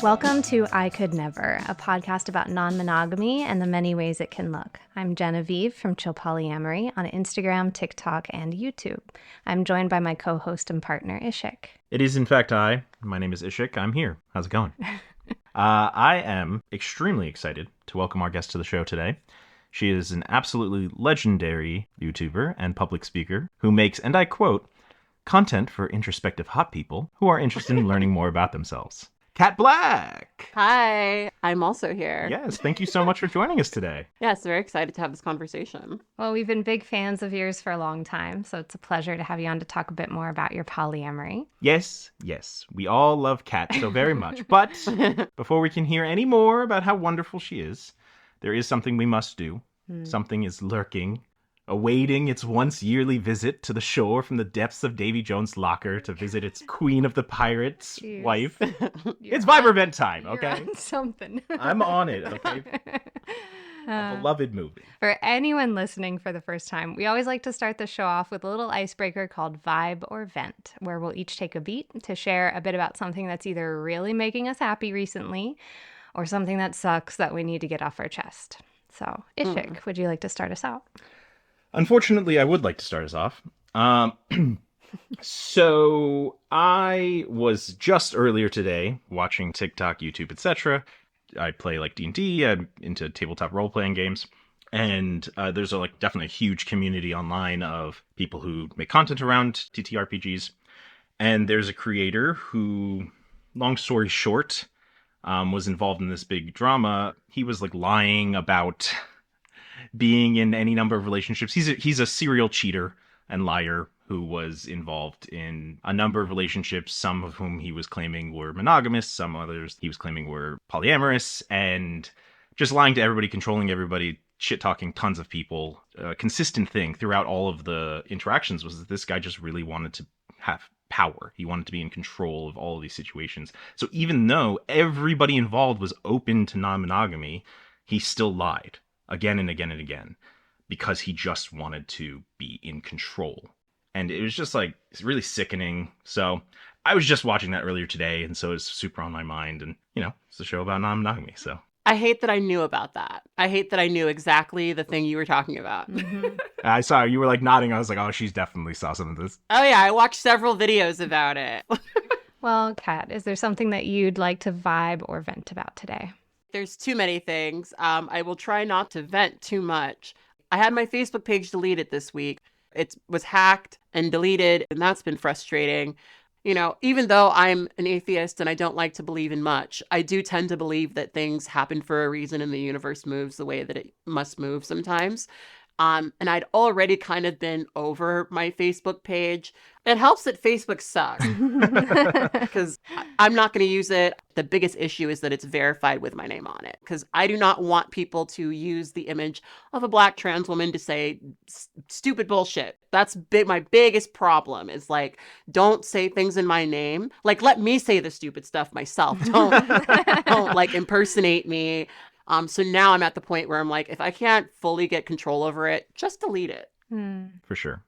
Welcome to I Could Never, a podcast about non-monogamy and the many ways it can look. I'm Genevieve from Chill Polyamory on Instagram, TikTok, and YouTube. I'm joined by my co-host and partner, Ishik. It is, in fact, I. My name is Ishik. I'm here. How's it going? I am extremely excited to welcome our guest to the show today. She is an absolutely legendary YouTuber and public speaker who makes, and I quote, content for introspective hot people who are interested in learning more about themselves. Kat Blaque! Hi, I'm also here. Yes, thank you so much for joining us today. Yes, very excited to have this conversation. Well, we've been big fans of yours for a long time, so it's a pleasure to have you on to talk a bit more about your polyamory. Yes, we all love Kat so very much. But before we can hear any more about how wonderful she is, there is something we must do. Something is lurking, awaiting its once yearly visit to the shore from the depths of Davy Jones' locker to visit its queen of the pirates wife. It's Vibrevent time, okay? You're on something. I'm on it, okay? A beloved movie. For anyone listening for the first time, we always like to start the show off with a little icebreaker called Vibe or Vent, where we'll each take a beat to share a bit about something that's either really making us happy recently or something that sucks that we need to get off our chest. So, Ishik, would you like to start us out? Unfortunately, I would like to start us off. So I was just earlier today watching TikTok, YouTube, etc. I play like D&D. I'm into tabletop role-playing games. And there's definitely a huge community online of people who make content around TTRPGs. And there's a creator who, long story short, was involved in this big drama. He was lying about being in any number of relationships. He's a serial cheater and liar who was involved in a number of relationships, some of whom he was claiming were monogamous, some others he was claiming were polyamorous, and just lying to everybody, controlling everybody, shit-talking tons of people. A consistent thing throughout all of the interactions was that this guy just really wanted to have power. He wanted to be in control of all of these situations. So even though everybody involved was open to non-monogamy, he still lied again and again and again because he just wanted to be in control. And it was just it's really sickening. So I was just watching that earlier today, and so it's super on my mind. And, it's a show about non-monogamy, so. I hate that I knew about that. I hate that I knew exactly the thing you were talking about. I saw you were nodding. I was like, oh, she's definitely saw some of this. Oh, yeah. I watched several videos about it. Well, Kat, is there something that you'd like to vibe or vent about today? There's too many things. I will try not to vent too much. I had my Facebook page deleted this week. It was hacked and deleted, and that's been frustrating. Even though I'm an atheist and I don't like to believe in much, I do tend to believe that things happen for a reason and the universe moves the way that it must move sometimes. And I'd already kind of been over my Facebook page. It helps that Facebook sucks because I'm not going to use it. The biggest issue is that it's verified with my name on it because I do not want people to use the image of a Black trans woman to say stupid bullshit. That's my biggest problem is don't say things in my name. Let me say the stupid stuff myself. Don't impersonate me. So now I'm at the point where I'm if I can't fully get control over it, just delete it. For sure.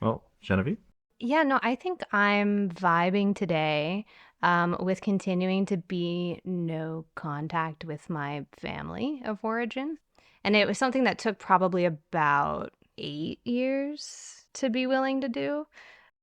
Well, Genevieve? Yeah, no, I think I'm vibing today with continuing to be no contact with my family of origin. And it was something that took probably about 8 years to be willing to do.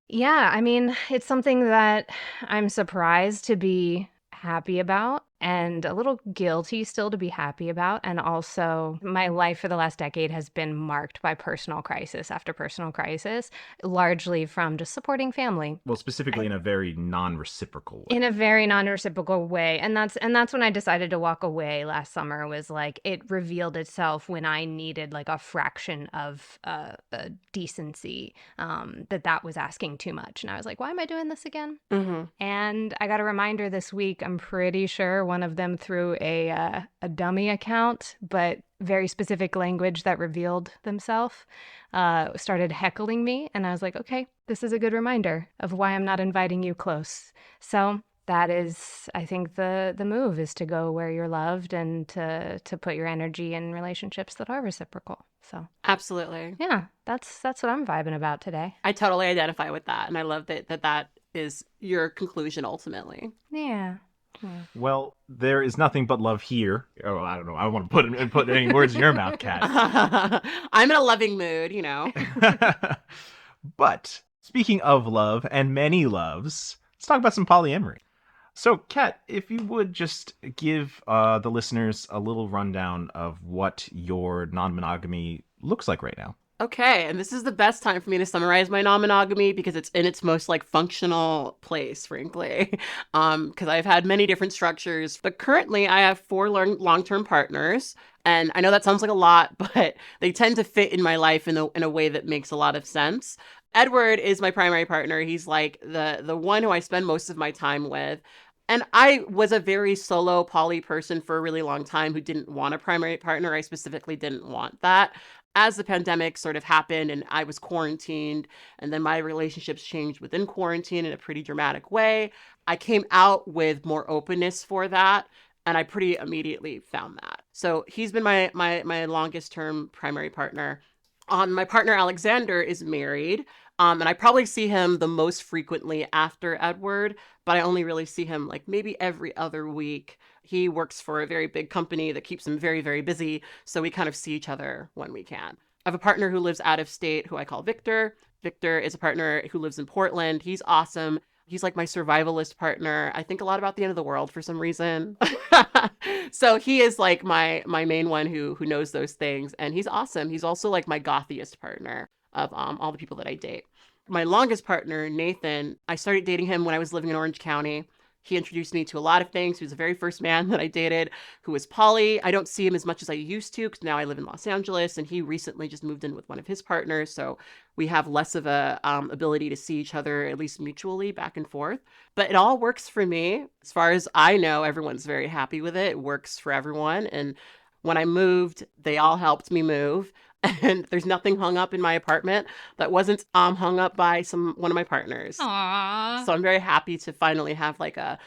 Yeah, I mean, it's something that I'm surprised to be happy about and a little guilty still to be happy about. And also my life for the last decade has been marked by personal crisis after personal crisis, largely from just supporting family. Well, specifically in a very non-reciprocal way. In a very non-reciprocal way. And that's when I decided to walk away last summer was it revealed itself when I needed a fraction of decency, that was asking too much. And I was like, why am I doing this again? Mm-hmm. And I got a reminder this week, I'm pretty sure one of them through a dummy account, but very specific language that revealed themselves, started heckling me. And I was like, okay, this is a good reminder of why I'm not inviting you close. So that is, I think, the move is to go where you're loved and to put your energy in relationships that are reciprocal. So absolutely. Yeah, that's what I'm vibing about today. I totally identify with that. And I love that is your conclusion ultimately. Yeah. Hmm. Well, there is nothing but love here. Oh, I don't know. I don't want to put any words in your mouth, Kat. I'm in a loving mood, you know. But speaking of love and many loves, let's talk about some polyamory. So, Kat, if you would just give the listeners a little rundown of what your non-monogamy looks like right now. Okay, and this is the best time for me to summarize my non-monogamy because it's in its most like functional place, frankly. Because I've had many different structures, but currently I have four long-term partners, and I know that sounds like a lot, but they tend to fit in my life in a way that makes a lot of sense. Edward is my primary partner. He's like the one who I spend most of my time with. And I was a very solo poly person for a really long time who didn't want a primary partner. I specifically didn't want that. As the pandemic sort of happened and I was quarantined, and then my relationships changed within quarantine in a pretty dramatic way, I came out with more openness for that. And I pretty immediately found that. So he's been my longest term primary partner. My partner Alexander is married, and I probably see him the most frequently after Edward, but I only really see him like maybe every other week. He works for a very big company that keeps him very, very busy, so we kind of see each other when we can. I have a partner who lives out of state who I call Victor. Victor is a partner who lives in Portland. He's awesome. He's like my survivalist partner. I think a lot about the end of the world for some reason. So he is like my main one who knows those things, and he's awesome. He's also like my gothiest partner of all the people that I date. My longest partner, Nathan, I started dating him when I was living in Orange County. He introduced me to a lot of things. He was the very first man that I dated who was poly. I don't see him as much as I used to because now I live in Los Angeles, and he recently just moved in with one of his partners. So we have less of a ability to see each other, at least mutually, back and forth. But it all works for me. As far as I know, everyone's very happy with it. It works for everyone. And when I moved, they all helped me move. And there's nothing hung up in my apartment that wasn't hung up by one of my partners. Aww. So I'm very happy to finally have like a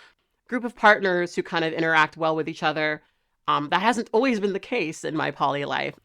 group of partners who kind of interact well with each other. That hasn't always been the case in my poly life.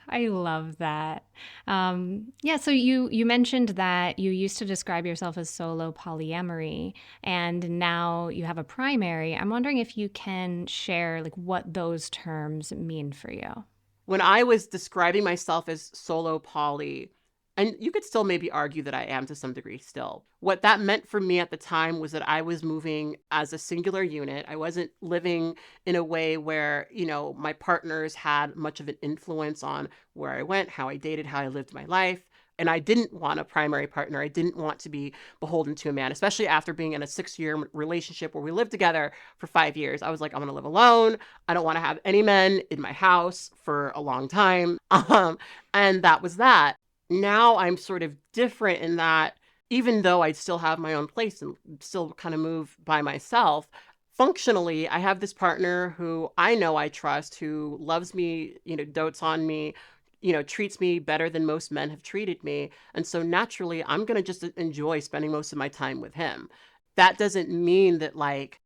I love that. Yeah, so you mentioned that you used to describe yourself as solo polyamory, and now you have a primary. I'm wondering if you can share like what those terms mean for you. When I was describing myself as solo poly, and you could still maybe argue that I am to some degree still. What that meant for me at the time was that I was moving as a singular unit. I wasn't living in a way where, my partners had much of an influence on where I went, how I dated, how I lived my life. And I didn't want a primary partner. I didn't want to be beholden to a man, especially after being in a 6-year relationship where we lived together for 5 years. I was like, I'm going to live alone. I don't want to have any men in my house for a long time. And that was that. Now I'm sort of different in that even though I still have my own place and still kind of move by myself, functionally, I have this partner who I know I trust, who loves me, dotes on me, treats me better than most men have treated me. And so naturally, I'm going to just enjoy spending most of my time with him. That doesn't mean that like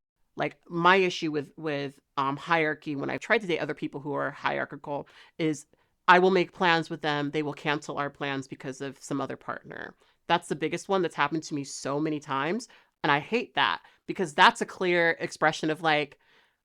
my issue with hierarchy when I've tried to date other people who are hierarchical is I will make plans with them. They will cancel our plans because of some other partner. That's the biggest one that's happened to me so many times. And I hate that because that's a clear expression of like,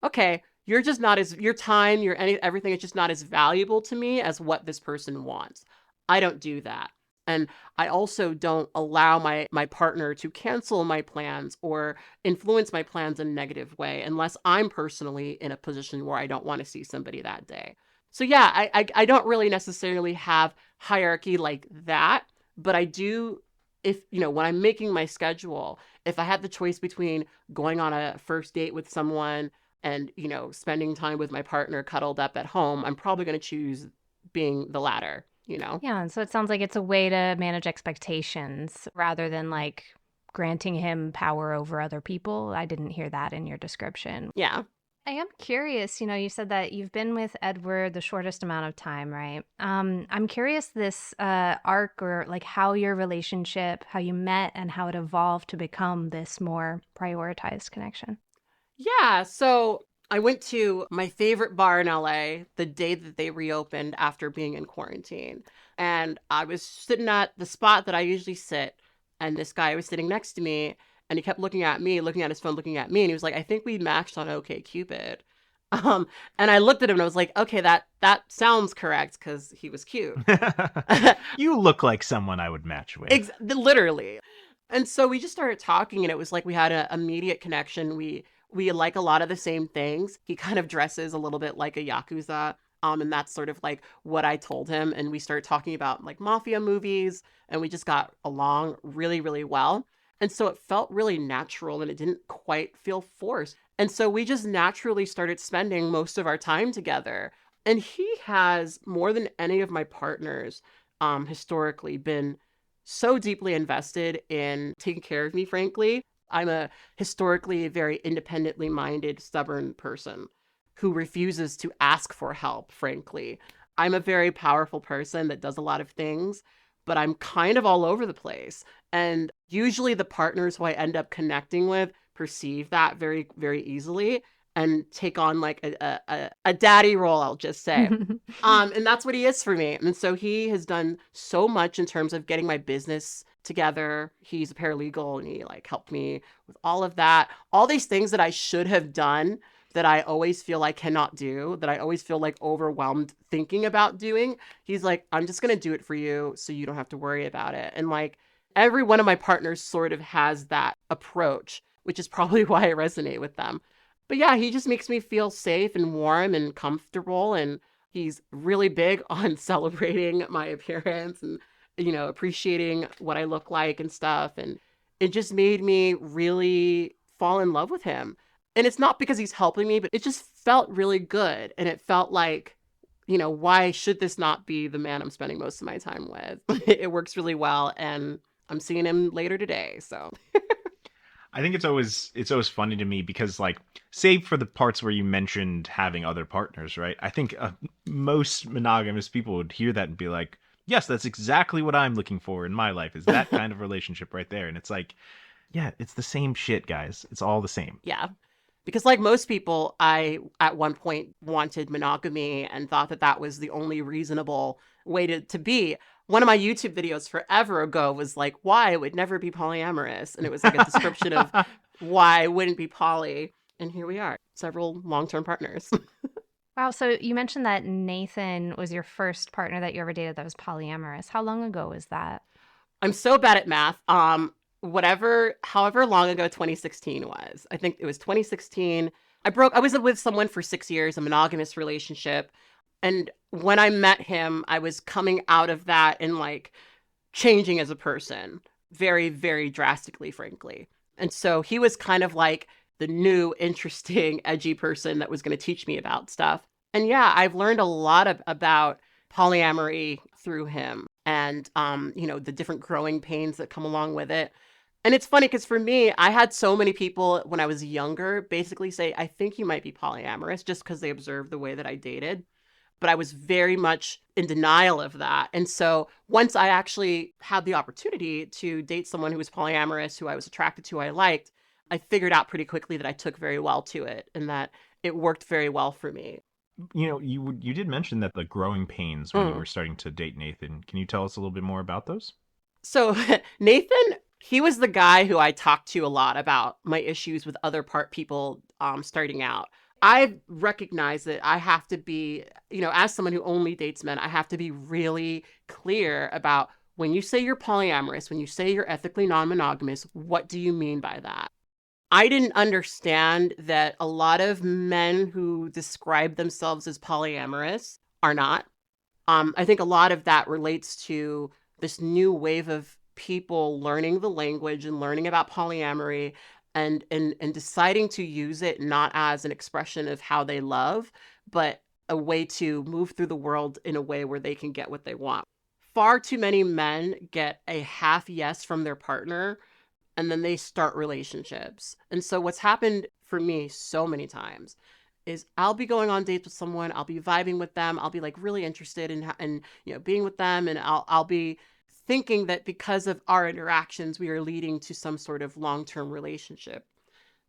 okay, you're just not as, your time, everything is just not as valuable to me as what this person wants. I don't do that. And I also don't allow my partner to cancel my plans or influence my plans in a negative way unless I'm personally in a position where I don't want to see somebody that day. So yeah, I don't really necessarily have hierarchy like that, but I do if, when I'm making my schedule, if I had the choice between going on a first date with someone and, spending time with my partner cuddled up at home, I'm probably going to choose being the latter. Yeah, and so it sounds like it's a way to manage expectations rather than like granting him power over other people. I didn't hear that in your description. Yeah. I am curious, you said that you've been with Edward the shortest amount of time, right? I'm curious this arc or like how your relationship, how you met and how it evolved to become this more prioritized connection. Yeah. So I went to my favorite bar in LA the day that they reopened after being in quarantine. And I was sitting at the spot that I usually sit, and this guy was sitting next to me. And he kept looking at me, looking at his phone, looking at me. And he was like, I think we matched on OkCupid. Um, and I looked at him and I was like, okay, that sounds correct because he was cute. You look like someone I would match with. Literally. And so we just started talking, and it was like we had an immediate connection. We like a lot of the same things. He kind of dresses a little bit like a Yakuza. And that's sort of like what I told him. And we started talking about like mafia movies, and we just got along really, really well. And so it felt really natural, and it didn't quite feel forced. And so we just naturally started spending most of our time together. And he has, more than any of my partners, historically been so deeply invested in taking care of me, frankly. I'm a historically very independently minded, stubborn person who refuses to ask for help, frankly. I'm a very powerful person that does a lot of things, but I'm kind of all over the place. And usually the partners who I end up connecting with perceive that very, very easily and take on like a daddy role, I'll just say. And that's what he is for me. And so he has done so much in terms of getting my business together. He's a paralegal, and he like helped me with all of that. All these things that I should have done that I always feel I cannot do, that I always feel like overwhelmed thinking about doing. He's like, I'm just going to do it for you so you don't have to worry about it. And like every one of my partners sort of has that approach, which is probably why I resonate with them. But yeah, he just makes me feel safe and warm and comfortable. And he's really big on celebrating my appearance and, appreciating what I look like and stuff. And it just made me really fall in love with him. And it's not because he's helping me, but it just felt really good. And it felt like, why should this not be the man I'm spending most of my time with? It works really well. And I'm seeing him later today. So I think it's always funny to me because, like, save for the parts where you mentioned having other partners, right? I think most monogamous people would hear that and be like, yes, that's exactly what I'm looking for in my life, is that kind of relationship right there. And it's like, yeah, it's the same shit, guys. It's all the same. yeah. Because like most people, I at one point wanted monogamy and thought that that was the only reasonable way to be. One of my YouTube videos forever ago was like, why I would never be polyamorous. And it was like a description of why I wouldn't be poly. And here we are, several long-term partners. Wow, so you mentioned that Nathan was your first partner that you ever dated that was polyamorous. How long ago was that? I'm so bad at math. However long ago 2016 was. I think it was 2016. I was with someone for 6 years, a monogamous relationship. And when I met him, I was coming out of that and like changing as a person very, very drastically, frankly. And so he was kind of like the new, interesting, edgy person that was going to teach me about stuff. And yeah, I've learned a lot about polyamory through him and, the different growing pains that come along with it. And it's funny because for me, I had so many people when I was younger basically say, I think you might be polyamorous just because they observed the way that I dated. But I was very much in denial of that. And so once I actually had the opportunity to date someone who was polyamorous, who I was attracted to, I liked, I figured out pretty quickly that I took very well to it and that it worked very well for me. You did mention that the growing pains when you were starting to date Nathan. Can you tell us a little bit more about those? So Nathan, he was the guy who I talked to a lot about my issues with other people starting out. I recognize that I have to be, as someone who only dates men, I have to be really clear about when you say you're polyamorous, when you say you're ethically non-monogamous, what do you mean by that? I didn't understand that a lot of men who describe themselves as polyamorous are not. I think a lot of that relates to this new wave of people learning the language and learning about polyamory and deciding to use it not as an expression of how they love, but a way to move through the world in a way where they can get what they want. Far too many men get a half yes from their partner and then they start relationships. And so what's happened for me so many times is I'll be going on dates with someone, I'll be vibing with them, I'll be like really interested in being with them, and I'll be thinking that because of our interactions, we are leading to some sort of long-term relationship.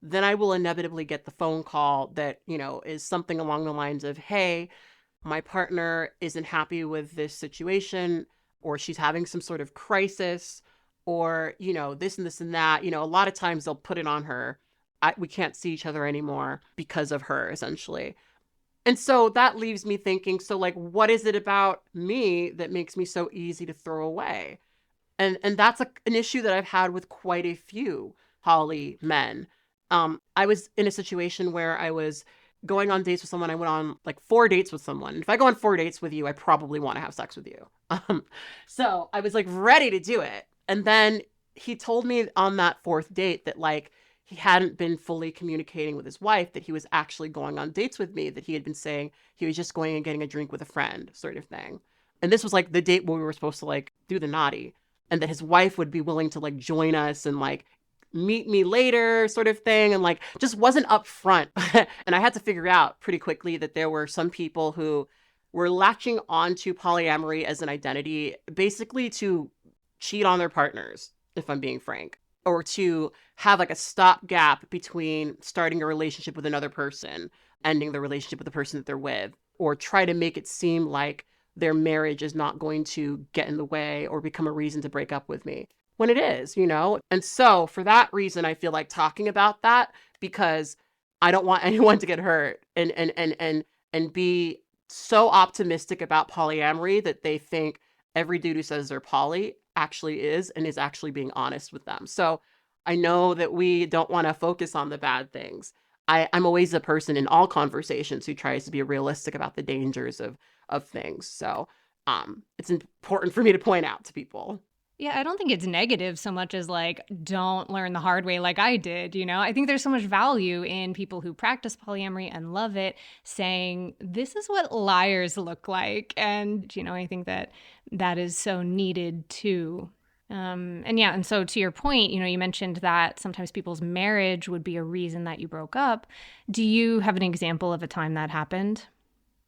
Then I will inevitably get the phone call that, is something along the lines of, hey, my partner isn't happy with this situation, or she's having some sort of crisis, or, this and this and that. A lot of times they'll put it on her. We can't see each other anymore because of her, essentially. And so that leaves me thinking, so like, what is it about me that makes me so easy to throw away? And that's an issue that I've had with quite a few poly men. I was in a situation where I was going on dates with someone. I went on like 4 dates with someone. If I go on 4 dates with you, I probably want to have sex with you. So I was like ready to do it. And then he told me on that 4th date that like he hadn't been fully communicating with his wife, that he was actually going on dates with me, that he had been saying he was just going and getting a drink with a friend, sort of thing. And this was like the date where we were supposed to like do the naughty, and that his wife would be willing to like join us and like meet me later, sort of thing, and like just wasn't upfront. And I had to figure out pretty quickly that there were some people who were latching onto polyamory as an identity, basically to cheat on their partners, if I'm being frank, or to have like a stopgap between starting a relationship with another person, ending the relationship with the person that they're with, or try to make it seem like their marriage is not going to get in the way or become a reason to break up with me, when it is, And so for that reason, I feel like talking about that, because I don't want anyone to get hurt and be so optimistic about polyamory that they think every dude who says they're poly actually is and is actually being honest with them. So I know that we don't want to focus on the bad things. I'm always a person in all conversations who tries to be realistic about the dangers of things. So it's important for me to point out to people. Yeah, I don't think it's negative so much as like, don't learn the hard way like I did, I think there's so much value in people who practice polyamory and love it saying, this is what liars look like. And, I think that is so needed too. And so to your point, you mentioned that sometimes people's marriage would be a reason that you broke up. Do you have an example of a time that happened?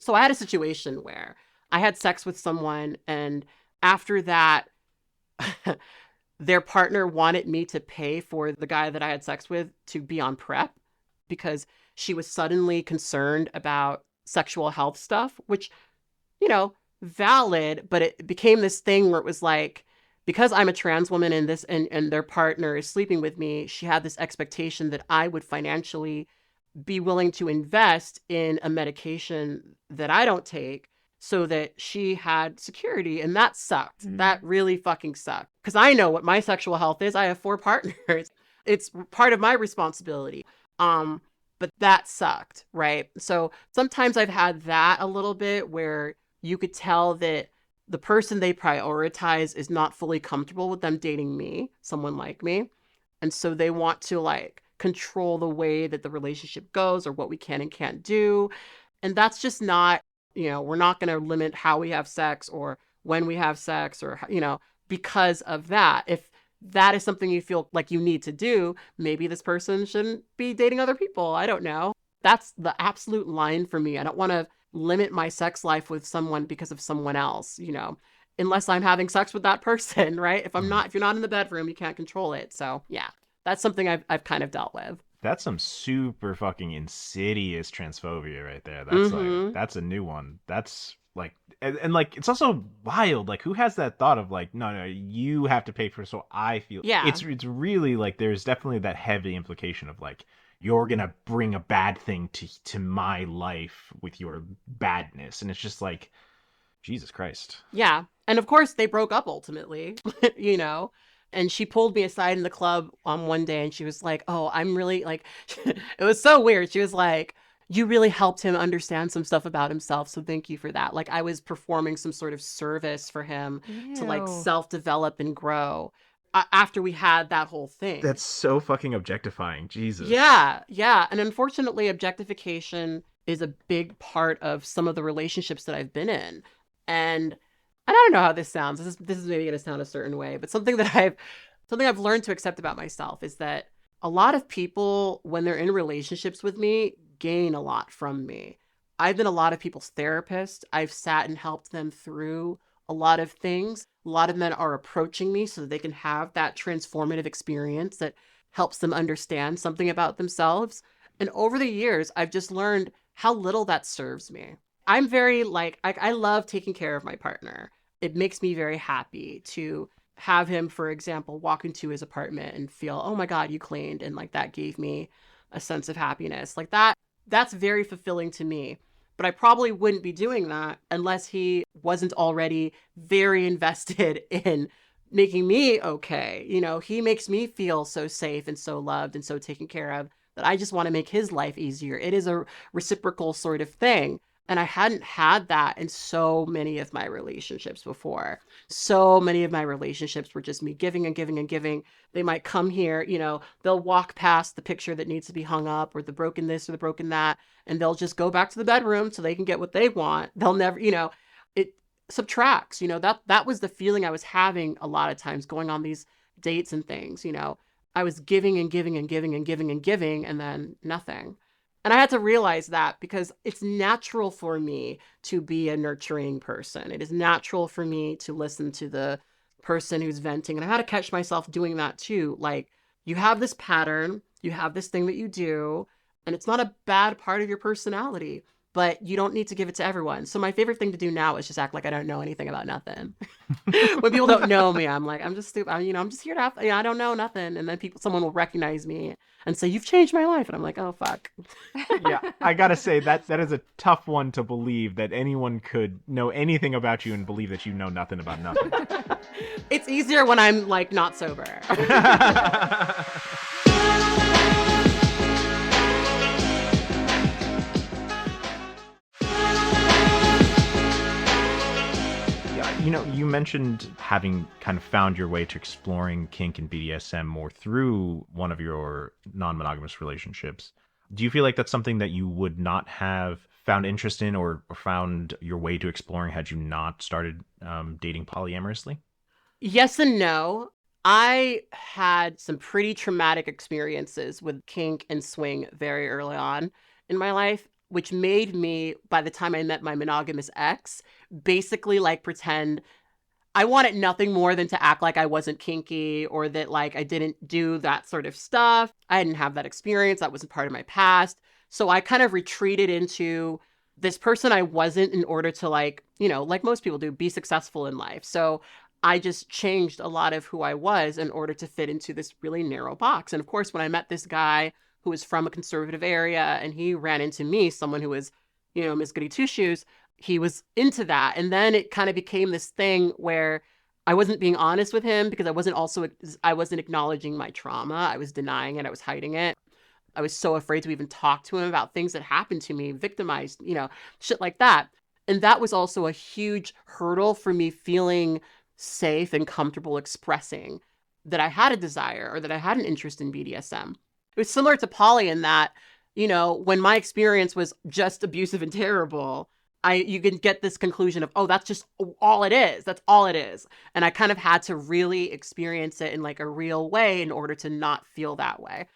So I had a situation where I had sex with someone, and after that, their partner wanted me to pay for the guy that I had sex with to be on PrEP, because she was suddenly concerned about sexual health stuff, which, valid, but it became this thing where it was like, because I'm a trans woman and their partner is sleeping with me, she had this expectation that I would financially be willing to invest in a medication that I don't take, so that she had security. And that sucked. That really fucking sucked. Because I know what my sexual health is. I have 4 partners. It's part of my responsibility. But that sucked, right? So sometimes I've had that a little bit where you could tell that the person they prioritize is not fully comfortable with them dating me, someone like me. And so they want to like control the way that the relationship goes or what we can and can't do. And that's just not, we're not going to limit how we have sex or when we have sex or, because of that. If that is something you feel like you need to do, maybe this person shouldn't be dating other people. I don't know. That's the absolute line for me. I don't want to limit my sex life with someone because of someone else, unless I'm having sex with that person, right? If you're not in the bedroom, you can't control it. So yeah, that's something I've kind of dealt with. That's some super fucking insidious transphobia right there. That's like, that's a new one. That's like, and like, it's also wild. Like, who has that thought of like, no, you have to pay for, so I feel. Yeah. It's really like, there's definitely that heavy implication of like, you're gonna bring a bad thing to my life with your badness, and it's just like, Jesus Christ. Yeah, and of course they broke up ultimately, And she pulled me aside in the club on one day, and she was like, "Oh, I'm really like," it was so weird. She was like, "You really helped him understand some stuff about himself, so thank you for that." Like I was performing some sort of service for him to like self-develop and grow. After we had that whole thing. That's so fucking objectifying. Jesus. Yeah. And unfortunately, objectification is a big part of some of the relationships that I've been in. And I don't know how this sounds. This is maybe going to sound a certain way, but something I've learned to accept about myself is that a lot of people, when they're in relationships with me, gain a lot from me. I've been a lot of people's therapist. I've sat and helped them through a lot of things. A lot of men are approaching me so that they can have that transformative experience that helps them understand something about themselves. And over the years, I've just learned how little that serves me. I'm very like, I love taking care of my partner. It makes me very happy to have him, for example, walk into his apartment and feel, oh my God, you cleaned. And like that gave me a sense of happiness. Like that's very fulfilling to me. But I probably wouldn't be doing that unless he wasn't already very invested in making me okay. You know, he makes me feel so safe and so loved and so taken care of that I just want to make his life easier. It is a reciprocal sort of thing. And I hadn't had that in so many of my relationships before. So many of my relationships were just me giving and giving and giving. They might come here, you know, they'll walk past the picture that needs to be hung up or the broken this or the broken that, and they'll just go back to the bedroom so they can get what they want. They'll never, you know, it subtracts, you know, that was the feeling I was having a lot of times going on these dates and things, you know. I was giving and giving and giving and giving and giving and then nothing. And I had to realize that because it's natural for me to be a nurturing person. It is natural for me to listen to the person who's venting. And I had to catch myself doing that too. Like, you have this pattern, you have this thing that you do, and it's not a bad part of your personality, but you don't need to give it to everyone. So my favorite thing to do now is just act like I don't know anything about nothing. When people don't know me, I'm like, I'm just stupid. I'm just here to have, you know, I don't know nothing. And then someone will recognize me and say, you've changed my life. And I'm like, oh, fuck. Yeah, I gotta say that is a tough one to believe, that anyone could know anything about you and believe that you know nothing about nothing. It's easier when I'm like not sober. You know, you mentioned having kind of found your way to exploring kink and BDSM more through one of your non-monogamous relationships. Do you feel like that's something that you would not have found interest in or found your way to exploring had you not started dating polyamorously? Yes and no. I had some pretty traumatic experiences with kink and swing very early on in my life, which made me, by the time I met my monogamous ex, basically like pretend I wanted nothing more than to act like I wasn't kinky or that like I didn't do that sort of stuff. I didn't have that experience. That wasn't part of my past. So I kind of retreated into this person I wasn't in order to, like, you know, like most people do, be successful in life. So I just changed a lot of who I was in order to fit into this really narrow box. And of course, when I met this guy who was from a conservative area and he ran into me, someone who was, you know, Miss Goody Two Shoes, he was into that. And then it kind of became this thing where I wasn't being honest with him because I wasn't acknowledging my trauma. I was denying it. I was hiding it. I was so afraid to even talk to him about things that happened to me, victimized, you know, shit like that. And that was also a huge hurdle for me feeling safe and comfortable expressing that I had a desire or that I had an interest in BDSM. It was similar to poly in that, you know, when my experience was just abusive and terrible, you can get this conclusion of, oh, that's just all it is. That's all it is. And I kind of had to really experience it in like a real way in order to not feel that way.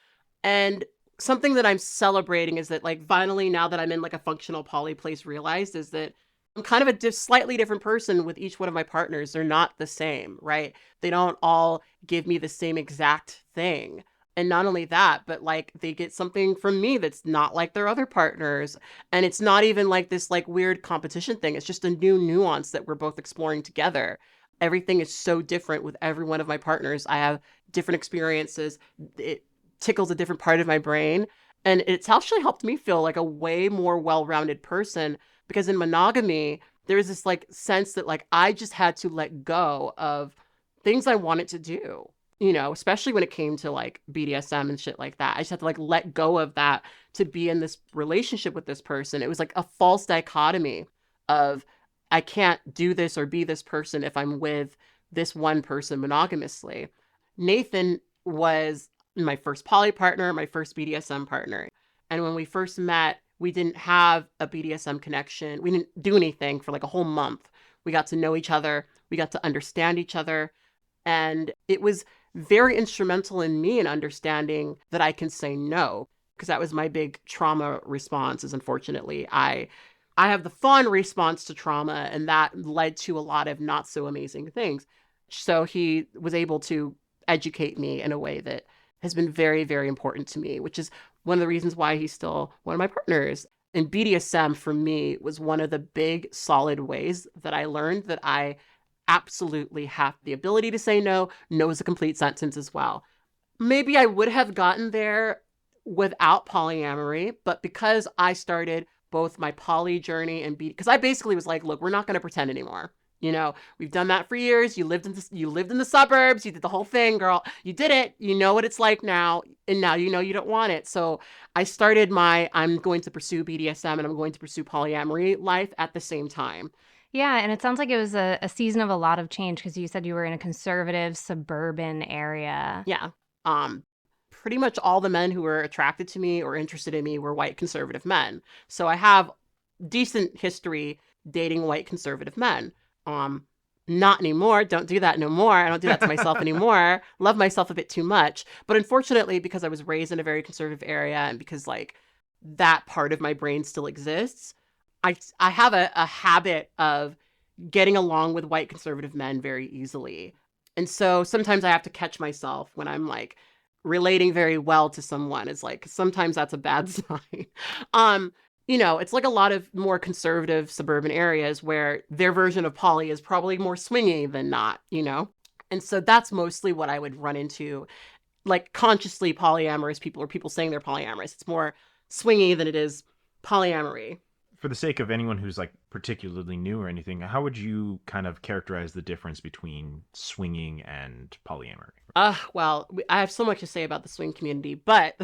And something that I'm celebrating is that, like, finally, now that I'm in like a functional poly place, realized is that I'm kind of a slightly different person with each one of my partners. They're not the same, right? They don't all give me the same exact thing. And not only that, but like they get something from me that's not like their other partners. And it's not even like this like weird competition thing. It's just a new nuance that we're both exploring together. Everything is so different with every one of my partners. I have different experiences. It tickles a different part of my brain. And it's actually helped me feel like a way more well-rounded person, because in monogamy, there's this like sense that like I just had to let go of things I wanted to do, you know, especially when it came to like BDSM and shit like that. I just had to like let go of that to be in this relationship with this person. It was like a false dichotomy of I can't do this or be this person if I'm with this one person monogamously. Nathan was my first poly partner, my first BDSM partner. And when we first met, we didn't have a BDSM connection. We didn't do anything for like a whole month. We got to know each other. We got to understand each other. And it was very instrumental in me in understanding that I can say no, because that was my big trauma response. Is unfortunately, I have the fawn response to trauma, and that led to a lot of not so amazing things. So he was able to educate me in a way that has been very, very important to me, which is one of the reasons why he's still one of my partners. And BDSM for me was one of the big solid ways that I learned that I absolutely have the ability to say no. No is a complete sentence as well. Maybe I would have gotten there without polyamory, but because I started both my poly journey and because I basically was like, look, we're not going to pretend anymore. You know, we've done that for years. You lived in the suburbs. You did the whole thing, girl. You did it. You know what it's like now. And now you know you don't want it. So I started I'm going to pursue BDSM and I'm going to pursue polyamory life at the same time. Yeah, and it sounds like it was a season of a lot of change because you said you were in a conservative suburban area. Yeah. Pretty much all the men who were attracted to me or interested in me were white conservative men. So I have decent history dating white conservative men. Not anymore. Don't do that no more. I don't do that to myself anymore. Love myself a bit too much. But unfortunately, because I was raised in a very conservative area and because like that part of my brain still exists, I have a habit of getting along with white conservative men very easily. And so sometimes I have to catch myself when I'm like relating very well to someone. It's like sometimes that's a bad sign. You know, it's like a lot of more conservative suburban areas where their version of poly is probably more swingy than not, you know? And so that's mostly what I would run into, like consciously polyamorous people or people saying they're polyamorous. It's more swingy than it is polyamory. For the sake of anyone who's like particularly new or anything, how would you kind of characterize the difference between swinging and polyamory? Well, I have so much to say about the swing community, but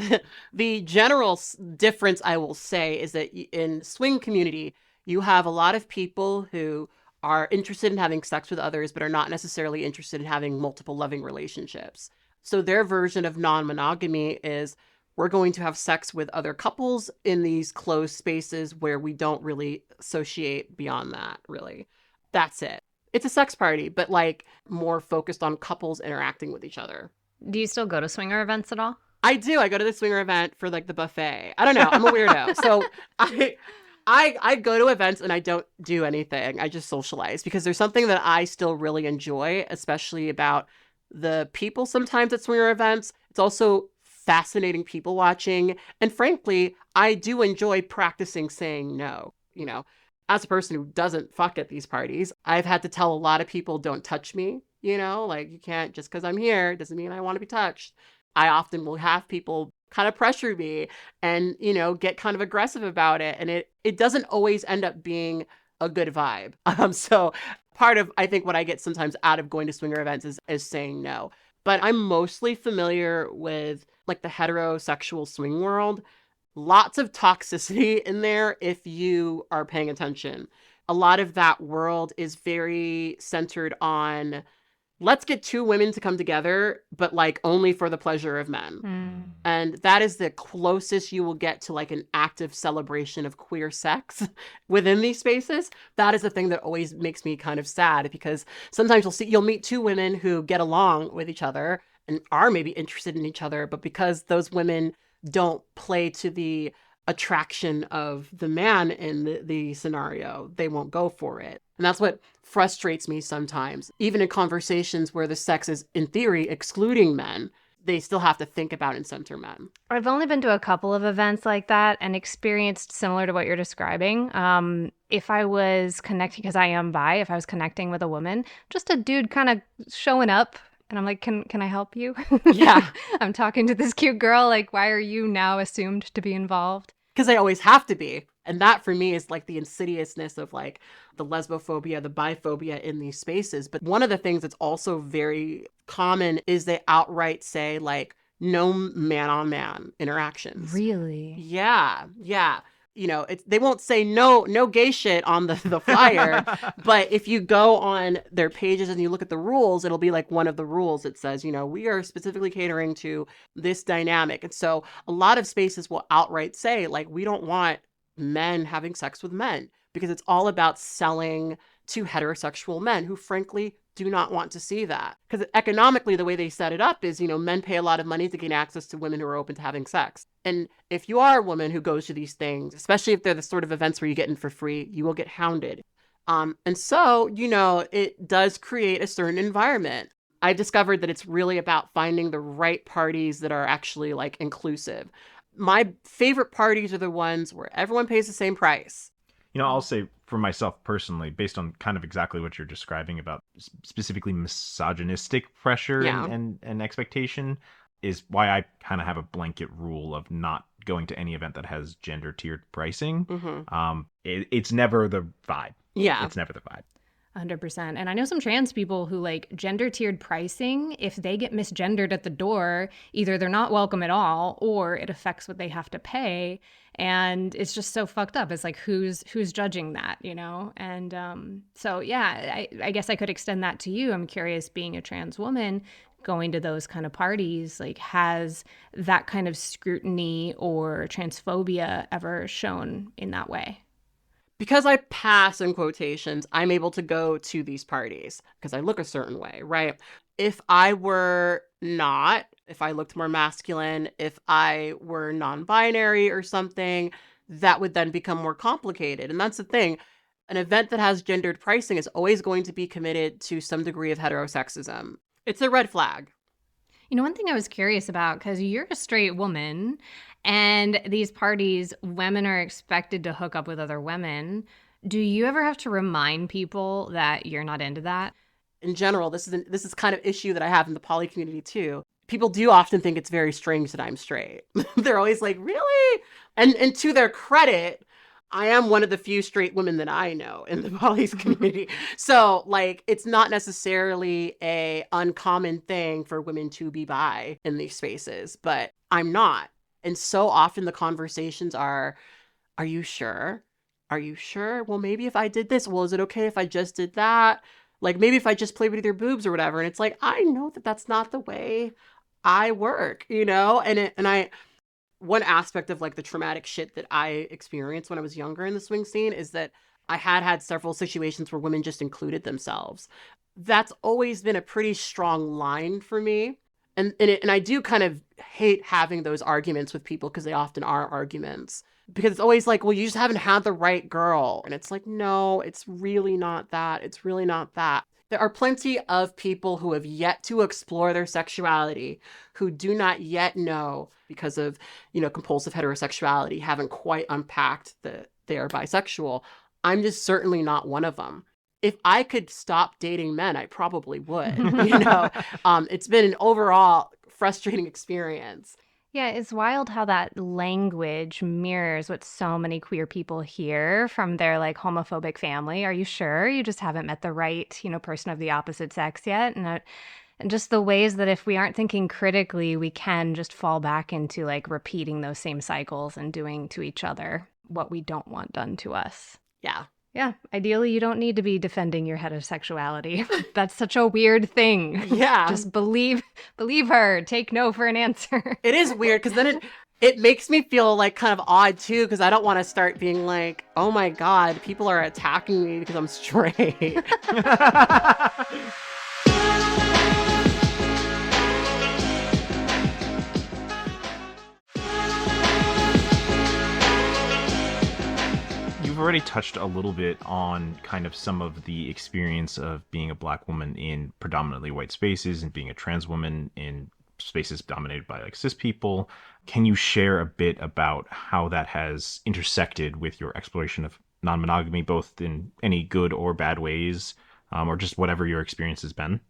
the general difference I will say is that in swing community, you have a lot of people who are interested in having sex with others, but are not necessarily interested in having multiple loving relationships. So their version of non-monogamy is we're going to have sex with other couples in these closed spaces where we don't really associate beyond that, really. That's it. It's a sex party, but like more focused on couples interacting with each other. Do you still go to swinger events at all? I do. I go to the swinger event for like the buffet. I don't know. I'm a weirdo. So I go to events and I don't do anything. I just socialize because there's something that I still really enjoy, especially about the people sometimes at swinger events. It's also fascinating people watching. And frankly, I do enjoy practicing saying no. You know, as a person who doesn't fuck at these parties, I've had to tell a lot of people, don't touch me. You know, like you can't, just because I'm here doesn't mean I want to be touched. I often will have people kind of pressure me and, you know, get kind of aggressive about it. And it doesn't always end up being a good vibe. So part of, I think, what I get sometimes out of going to swinger events is saying no. But I'm mostly familiar with like the heterosexual swing world. Lots of toxicity in there if you are paying attention. A lot of that world is very centered on let's get two women to come together, but like only for the pleasure of men. And that is the closest you will get to like an active celebration of queer sex within these spaces. That is the thing that always makes me kind of sad because sometimes you'll meet two women who get along with each other and are maybe interested in each other, but because those women don't play to the attraction of the man in the scenario, they won't go for it. And that's what frustrates me sometimes. Even in conversations where the sex is, in theory, excluding men, they still have to think about and center men. I've only been to a couple of events like that and experienced similar to what you're describing. If I was connecting, because I am bi, if I was connecting with a woman, just a dude kind of showing up and I'm like, can I help you? Yeah. I'm talking to this cute girl. Like, why are you now assumed to be involved? Because they always have to be. And that for me is like the insidiousness of like the lesbophobia, the biphobia in these spaces. But one of the things that's also very common is they outright say like no man on man interactions. Really? Yeah. Yeah. You know, they won't say no gay shit on the flyer, but if you go on their pages and you look at the rules, it'll be like one of the rules that says, you know, we are specifically catering to this dynamic. And so a lot of spaces will outright say, like, we don't want men having sex with men because it's all about selling to heterosexual men who frankly do not want to see that. Because economically, the way they set it up is, you know, men pay a lot of money to gain access to women who are open to having sex. And if you are a woman who goes to these things, especially if they're the sort of events where you get in for free, you will get hounded. And so, you know, it does create a certain environment. I've discovered that it's really about finding the right parties that are actually like inclusive. My favorite parties are the ones where everyone pays the same price. I'll say for myself personally, based on kind of exactly what you're describing about specifically misogynistic pressure Yeah. and expectation, is why I kind of have a blanket rule of not going to any event that has gender tiered pricing. Mm-hmm. It's never the vibe. Yeah. It's never the vibe. 100%. And I know some trans people who like gender tiered pricing. If they get misgendered at the door, either they're not welcome at all or it affects what they have to pay. And it's just so fucked up. It's like, who's judging that, you know? And so, yeah, I guess I could extend that to you. I'm curious, being a trans woman, going to those kind of parties, like, has that kind of scrutiny or transphobia ever shown in that way? Because I pass in quotations, I'm able to go to these parties because I look a certain way, right? If I were not, if I looked more masculine, if I were non-binary or something, that would then become more complicated. And that's the thing. An event that has gendered pricing is always going to be committed to some degree of heterosexism. It's a red flag. You know, one thing I was curious about, because you're a straight woman, and these parties, women are expected to hook up with other women. Do you ever have to remind people that you're not into that? In general, this is kind of issue that I have in the poly community too. People do often think it's very strange that I'm straight. They're always like, really? And to their credit, I am one of the few straight women that I know in the poly community. So like, it's not necessarily a uncommon thing for women to be bi in these spaces, but I'm not. And so often the conversations are you sure? Are you sure? Well, maybe if I did this, well, is it okay if I just did that? Like maybe if I just played with your boobs or whatever. And it's like, I know that that's not the way I work, you know? One aspect of like the traumatic shit that I experienced when I was younger in the swing scene is that I had several situations where women just included themselves. That's always been a pretty strong line for me. And I do kind of hate having those arguments with people because they often are arguments. Because it's always like, well, you just haven't had the right girl. And it's like, no, it's really not that. It's really not that. There are plenty of people who have yet to explore their sexuality, who do not yet know because of, compulsive heterosexuality, haven't quite unpacked that they are bisexual. I'm just certainly not one of them. If I could stop dating men, I probably would. It's been an overall frustrating experience. Yeah, it's wild how that language mirrors what so many queer people hear from their like homophobic family. Are you sure you just haven't met the right, person of the opposite sex yet? And just the ways that if we aren't thinking critically, we can just fall back into like repeating those same cycles and doing to each other what we don't want done to us. Yeah. Yeah, ideally, you don't need to be defending your heterosexuality. That's such a weird thing. Yeah. Just believe her. Take no for an answer. It is weird because then it makes me feel like kind of odd too, because I don't want to start being like, oh my God, people are attacking me because I'm straight. You've already touched a little bit on kind of some of the experience of being a Black woman in predominantly white spaces and being a trans woman in spaces dominated by like cis people. Can you share a bit about how that has intersected with your exploration of non-monogamy, both in any good or bad ways, or just whatever your experience has been?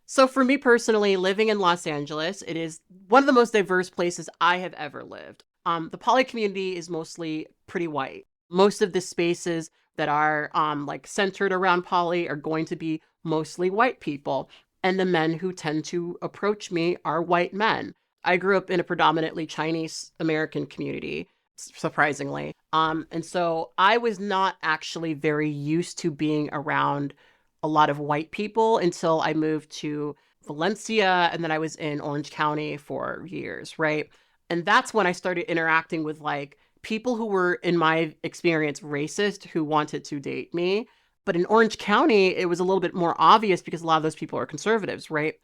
So for me personally, living in Los Angeles, it is one of the most diverse places I have ever lived. The poly community is mostly pretty white. Most of the spaces that are like centered around poly are going to be mostly white people. And the men who tend to approach me are white men. I grew up in a predominantly Chinese American community, surprisingly. And so I was not actually very used to being around a lot of white people until I moved to Valencia. And then I was in Orange County for years, right? And that's when I started interacting with like people who were, in my experience, racist, who wanted to date me. But in Orange County, it was a little bit more obvious because a lot of those people are conservatives, right?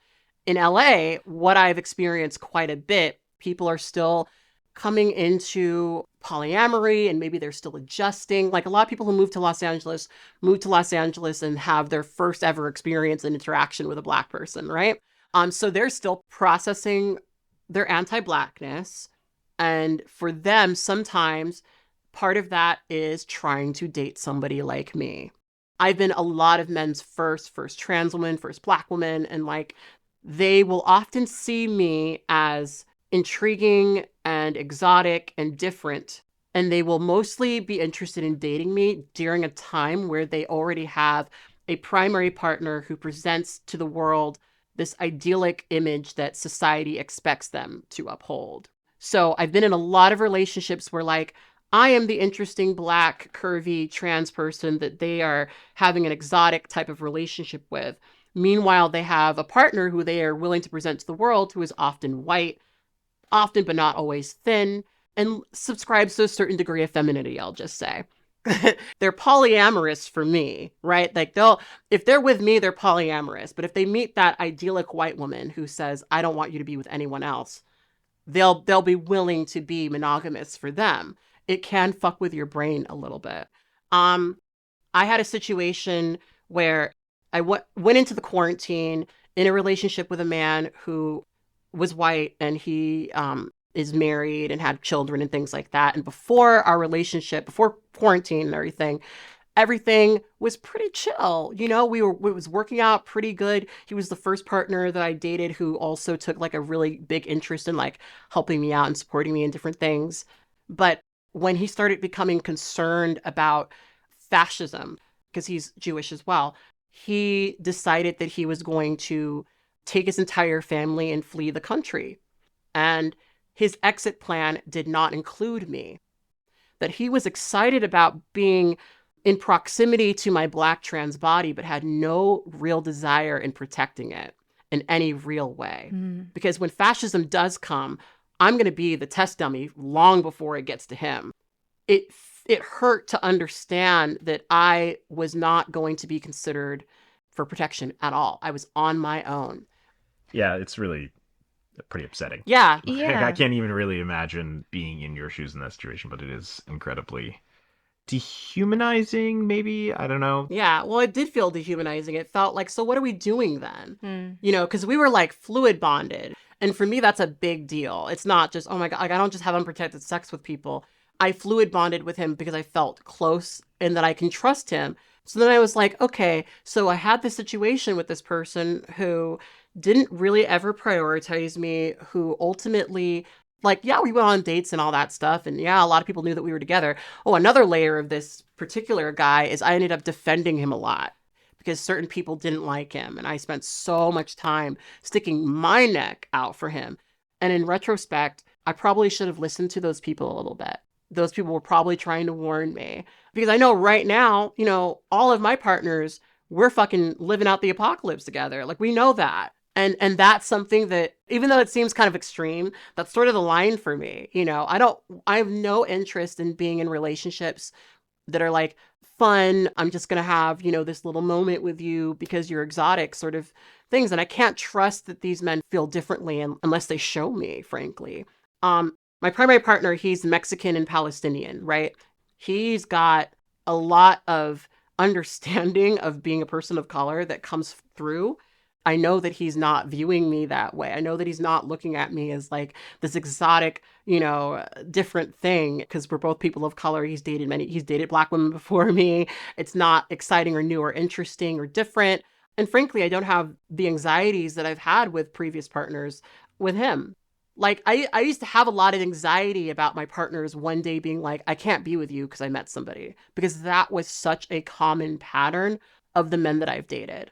In LA, what I've experienced quite a bit, people are still coming into polyamory and maybe they're still adjusting. Like a lot of people who move to Los Angeles and have their first ever experience and interaction with a Black person, right? So they're still processing their anti-Blackness. And for them, sometimes Part of that is trying to date somebody like me. I've been a lot of men's first trans woman, first Black woman, and like they will often see me as intriguing and exotic and different. And they will mostly be interested in dating me during a time where they already have a primary partner who presents to the world this idyllic image that society expects them to uphold. So I've been in a lot of relationships where, like, I am the interesting Black, curvy, trans person that they are having an exotic type of relationship with. Meanwhile, they have a partner who they are willing to present to the world who is often white, often but not always thin, and subscribes to a certain degree of femininity, I'll just say. They're polyamorous for me, right? Like if they're with me, they're polyamorous. But if they meet that idyllic white woman who says, I don't want you to be with anyone else, they'll be willing to be monogamous for them. It can fuck with your brain a little bit. I had a situation where I went into the quarantine in a relationship with a man who was white, and he is married and had children and things like that. And before our relationship, before quarantine and everything was pretty chill. You know, it was working out pretty good. He was the first partner that I dated who also took like a really big interest in like helping me out and supporting me in different things. But when he started becoming concerned about fascism, because he's Jewish as well, he decided that he was going to take his entire family and flee the country. And his exit plan did not include me. That he was excited about being in proximity to my Black trans body, but had no real desire in protecting it in any real way. Because when fascism does come, I'm going to be the test dummy long before it gets to him. It hurt to understand that I was not going to be considered for protection at all. I was on my own. Yeah, it's really pretty upsetting. Yeah. I can't even really imagine being in your shoes in that situation, but it is incredibly dehumanizing, maybe? I don't know. Yeah, well, it did feel dehumanizing. It felt like, so what are we doing then? You know, because we were like fluid bonded. And for me, that's a big deal. It's not just, oh my God, like I don't just have unprotected sex with people. I fluid bonded with him because I felt close and that I can trust him. So then I was like, okay, so I had this situation with this person who didn't really ever prioritize me, who ultimately, like, yeah, we went on dates and all that stuff. And yeah, a lot of people knew that we were together. Oh, another layer of this particular guy is I ended up defending him a lot because certain people didn't like him. And I spent so much time sticking my neck out for him. And in retrospect, I probably should have listened to those people a little bit. Those people were probably trying to warn me, because I know right now, you know, all of my partners, we're fucking living out the apocalypse together. Like, we know that. And that's something that, even though it seems kind of extreme, that's sort of the line for me. You know, I have no interest in being in relationships that are like fun. I'm just going to have, you know, this little moment with you because you're exotic sort of things. And I can't trust that these men feel differently unless they show me, frankly. My primary partner, he's Mexican and Palestinian, right? He's got a lot of understanding of being a person of color that comes through. I know that he's not viewing me that way. I know that he's not looking at me as like this exotic, you know, different thing, because we're both people of color. He's dated Black women before me. It's not exciting or new or interesting or different. And frankly, I don't have the anxieties that I've had with previous partners with him. Like, I used to have a lot of anxiety about my partners one day being like, I can't be with you because I met somebody, because that was such a common pattern of the men that I've dated.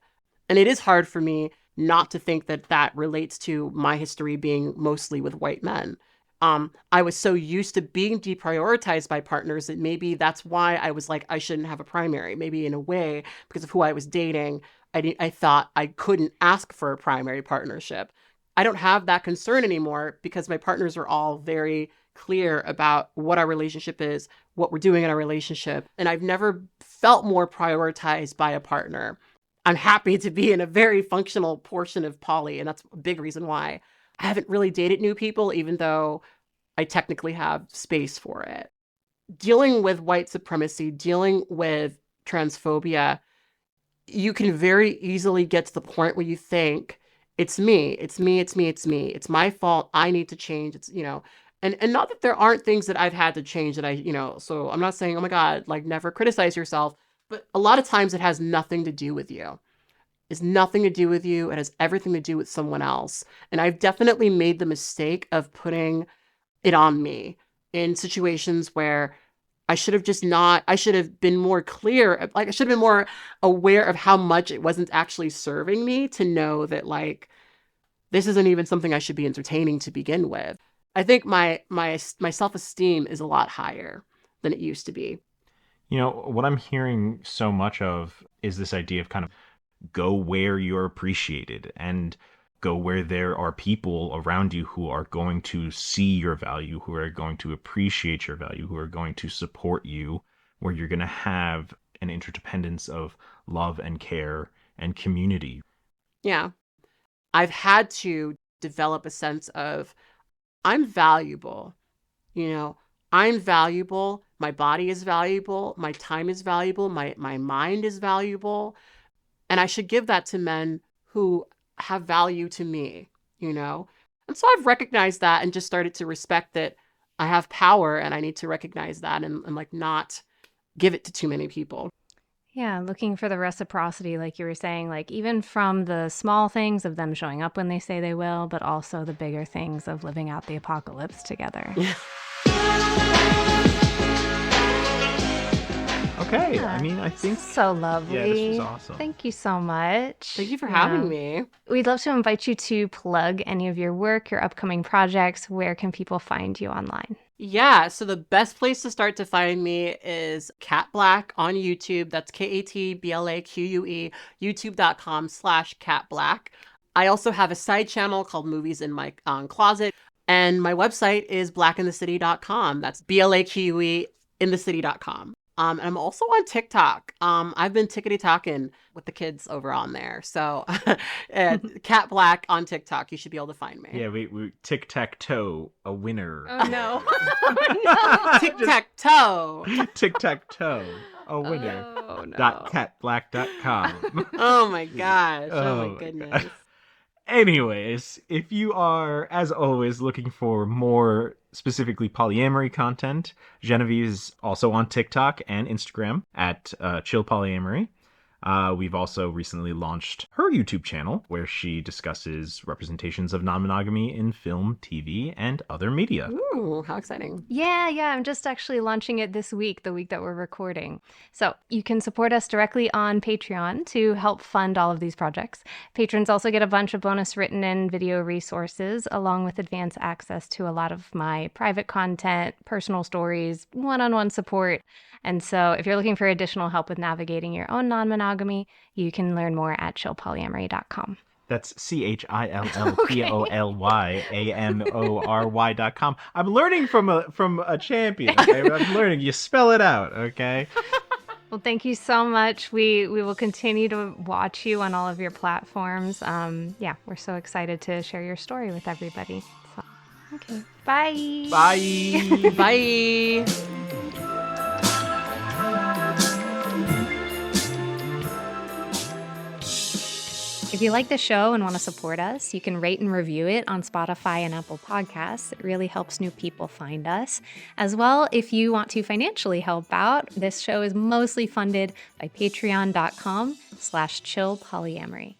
And it is hard for me not to think that that relates to my history being mostly with white men. I was so used to being deprioritized by partners that maybe that's why I was like, I shouldn't have a primary. Maybe in a way, because of who I was dating, I thought I couldn't ask for a primary partnership. I don't have that concern anymore because my partners are all very clear about what our relationship is, what we're doing in our relationship. And I've never felt more prioritized by a partner. I'm happy to be in a very functional portion of poly, and that's a big reason why I haven't really dated new people, even though I technically have space for it. Dealing with white supremacy, dealing with transphobia, you can very easily get to the point where you think, it's me, it's me, it's me, it's me. It's my fault. I need to change. It's, you know, And not that there aren't things that I've had to change that so I'm not saying, oh my God, like never criticize yourself, but a lot of times it has nothing to do with you. It's nothing to do with you. It has everything to do with someone else. And I've definitely made the mistake of putting it on me in situations where I should have just not, I should have been more clear. Like I should have been more aware of how much it wasn't actually serving me to know that like, this isn't even something I should be entertaining to begin with. I think my self-esteem is a lot higher than it used to be. You know, what I'm hearing so much of is this idea of kind of go where you're appreciated and go where there are people around you who are going to see your value, who are going to appreciate your value, who are going to support you, where you're going to have an interdependence of love and care and community. Yeah. I've had to develop a sense of I'm valuable. I'm valuable. My body is valuable. My time is valuable. My mind is valuable. And I should give that to men who have value to me, And so I've recognized that and just started to respect that I have power and I need to recognize that and like not give it to too many people. Yeah, looking for the reciprocity, like you were saying, like even from the small things of them showing up when they say they will, but also the bigger things of living out the apocalypse together. Okay, Yeah. I mean, I think So lovely. Yeah, this was awesome. Thank you so much. Thank you for having me. We'd love to invite you to plug any of your work, your upcoming projects. Where can people find you online? Yeah, so the best place to start to find me is Kat Blaque on YouTube. That's KatBlaque, youtube.com/Kat Blaque. I also have a side channel called Movies in My Closet. And my website is blackinthecity.com. That's BLAQE in the city.com. And I'm also on TikTok. I've been tickety-talking with the kids over on there. So Kat Blaque on TikTok. You should be able to find me. Yeah, we tic-tac-toe, a winner. Oh, no. Tic-tac-toe. Tic-tac-toe, a winner. Oh, no. .catblack.com. Oh, my gosh. Oh, Oh, my my goodness. God. Anyways, if you are, as always, looking for more specifically polyamory content, Genevieve is also on TikTok and Instagram at Chill Polyamory. We've also recently launched her YouTube channel where she discusses representations of non-monogamy in film, TV, and other media. Ooh, how exciting. Yeah, I'm just actually launching it this week, the week that we're recording. So you can support us directly on Patreon to help fund all of these projects. Patrons also get a bunch of bonus written and video resources, along with advanced access to a lot of my private content, personal stories, one-on-one support. And so if you're looking for additional help with navigating your own non-monogamy, you can learn more at chillpolyamory.com. That's CHILLPOLYAMORY.com. I'm learning from a champion. Okay? I'm learning. You spell it out, okay? Well, thank you so much. We will continue to watch you on all of your platforms. We're so excited to share your story with everybody. So, okay, bye. Bye. Bye. If you like the show and want to support us, you can rate and review it on Spotify and Apple Podcasts. It really helps new people find us. As well, if you want to financially help out, this show is mostly funded by patreon.com/chillpolyamory.